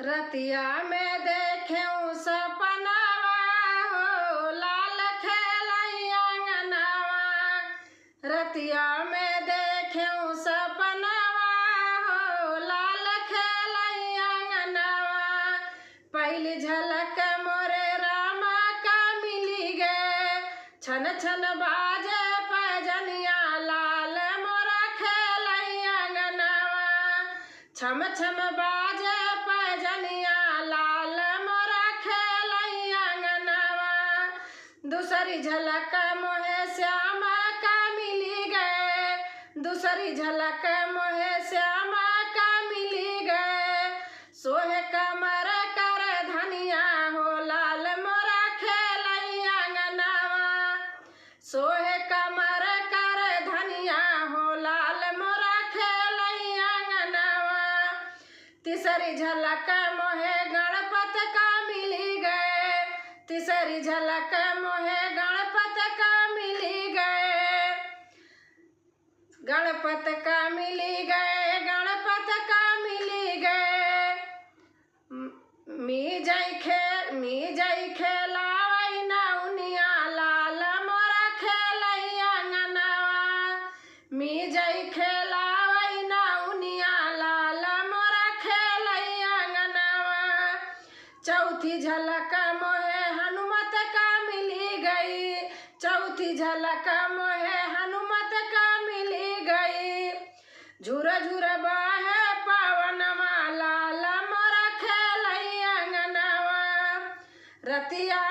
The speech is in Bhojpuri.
रतिया में देखेऊ सपनावा हो लाल खेलई अंगनावा। रतिया में देखेऊ सपनावा हो लाल खेलई अंगनावा। पहली झलक मोरे रामा का मिली गे छन छन बाजे पैजनिया लाल मोरा खेलई अंगनावा। छम छम बाजे पैजनिया लाल मोरा खेलई अंगनावा। दूसरी झलक मोहे श्यामा का मिली गए। दूसरी झलक मोहे श्यामा का मिली गए। सोहे कमर कर धनिया हो लाल मोरा खेलई अंगनावा। सोहे कमर कर धनिया हो लाल मोरा खेलई अंगनावा। तीसरी झलक मोहे गणपत का मिली गए। तीसरी झलक मोहे गणपत का मिली गए। गणपत का मिली गए। गणपत का मिली गए। मी जई खेलावई नौनिया लाल मोरा खेलई अंगनावा। मी जई खेलावई नौनिया लाल मोरा खेलई अंगनावा। चौथी झलक मोहे हनुमत का मिली गई। चौथी झलक मोहे हनुमत का मिली गई। झुर झुर बहे पवनवा लाल मोरा खेलई अंगनावा। रतिया